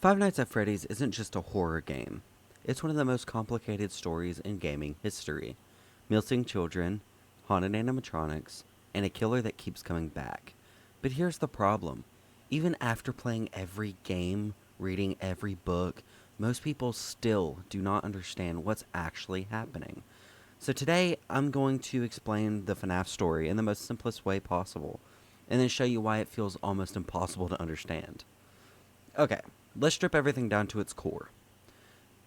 Five Nights at Freddy's isn't just a horror game. It's one of the most complicated stories in gaming history. Missing children, haunted animatronics, and a killer that keeps coming back. But here's the problem. Even after playing every game, reading every book, most people still do not understand what's actually happening. So today, I'm going to explain the Fnaf story in the most simplest way possible, and then show you why it feels almost impossible to understand. Okay, let's strip everything down to its core.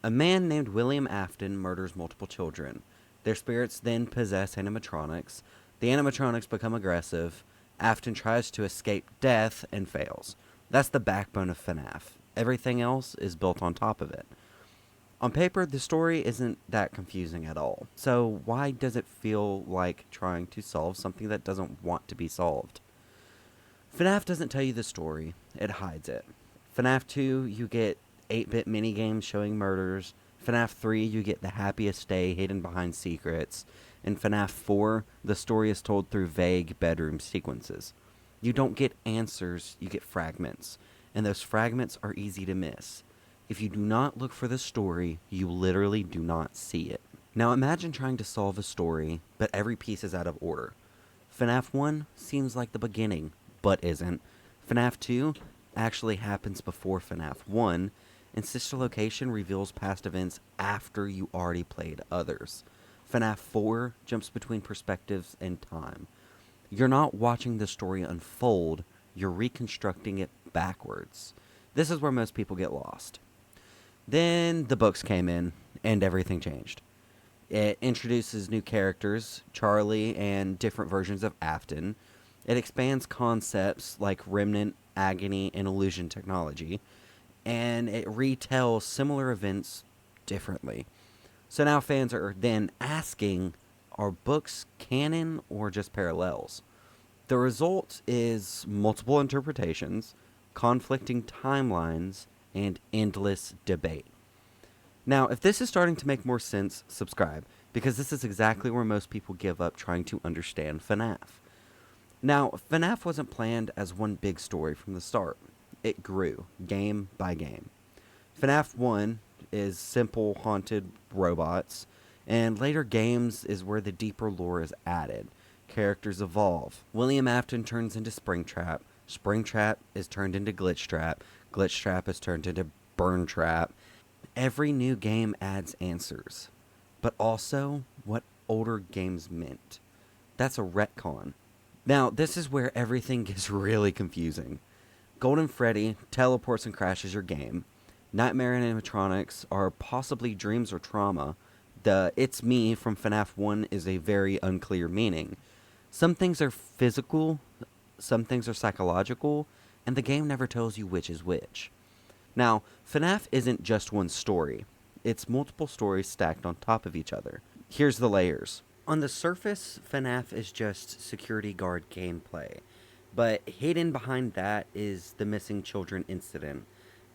A man named William Afton murders multiple children. Their spirits then possess animatronics. The animatronics become aggressive. Afton tries to escape death and fails. That's the backbone of Fnaf. Everything else is built on top of it. On paper, the story isn't that confusing at all. So why does it feel like trying to solve something that doesn't want to be solved? Fnaf doesn't tell you the story, it hides it. Fnaf 2, you get 8-bit minigames showing murders. Fnaf 3, you get the happiest day hidden behind secrets. In Fnaf 4, the story is told through vague bedroom sequences. You don't get answers, you get fragments. And those fragments are easy to miss. If you do not look for the story, you literally do not see it. Now imagine trying to solve a story, but every piece is out of order. Fnaf 1 seems like the beginning, but isn't. Fnaf 2 actually happens before Fnaf 1, and Sister Location reveals past events after you already played others. Fnaf 4 jumps between perspectives and time. You're not watching the story unfold, you're reconstructing it backwards. This is where most people get lost. Then the books came in, and everything changed. It introduces new characters, Charlie, and different versions of Afton. It expands concepts like remnant, agony, and illusion technology. And it retells similar events differently. So now fans are then asking, are books canon or just parallels? The result is multiple interpretations, conflicting timelines, and endless debate. Now, if this is starting to make more sense, subscribe, because this is exactly where most people give up trying to understand Fnaf. Now, Fnaf wasn't planned as one big story from the start. It grew, game by game. Fnaf 1 is simple haunted robots, and later games is where the deeper lore is added. Characters evolve. William Afton turns into Springtrap. Springtrap is turned into Glitchtrap. Glitchtrap is turned into Burntrap. Every new game adds answers, but also what older games meant. That's a retcon. Now, this is where everything gets really confusing. Golden Freddy teleports and crashes your game. Nightmare animatronics are possibly dreams or trauma. The "it's me" from Fnaf 1 is a very unclear meaning. Some things are physical, some things are psychological, and the game never tells you which is which. Now, Fnaf isn't just one story. It's multiple stories stacked on top of each other. Here's the layers. On the surface, Fnaf is just security guard gameplay, but hidden behind that is the missing children incident.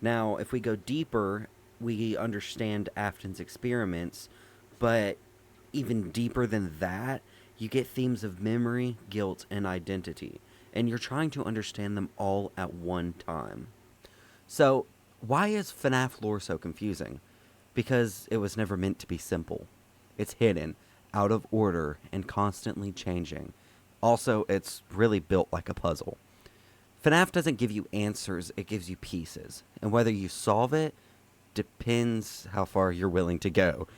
Now, if we go deeper, we understand Afton's experiments, but even deeper than that, you get themes of memory, guilt, and identity, and you're trying to understand them all at one time. So, why is Fnaf lore so confusing? Because it was never meant to be simple. It's hidden, out of order, and constantly changing. Also, it's really built like a puzzle. Fnaf doesn't give you answers, it gives you pieces. And whether you solve it depends how far you're willing to go.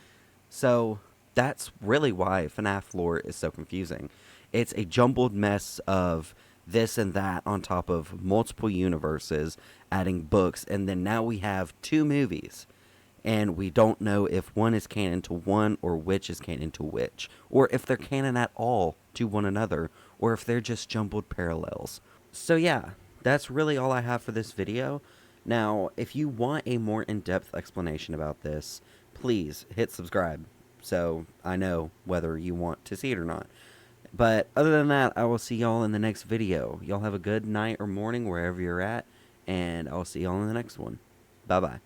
So, that's really why Fnaf lore is so confusing. It's a jumbled mess of this and that on top of multiple universes, adding books, and then now we have 2 movies. And we don't know if one is canon to one or which is canon to which, or if they're canon at all to one another, or if they're just jumbled parallels. So yeah, that's really all I have for this video. Now, if you want a more in-depth explanation about this, please hit subscribe so I know whether you want to see it or not. But other than that, I will see y'all in the next video. Y'all have a good night or morning wherever you're at, and I'll see y'all in the next one. Bye-bye.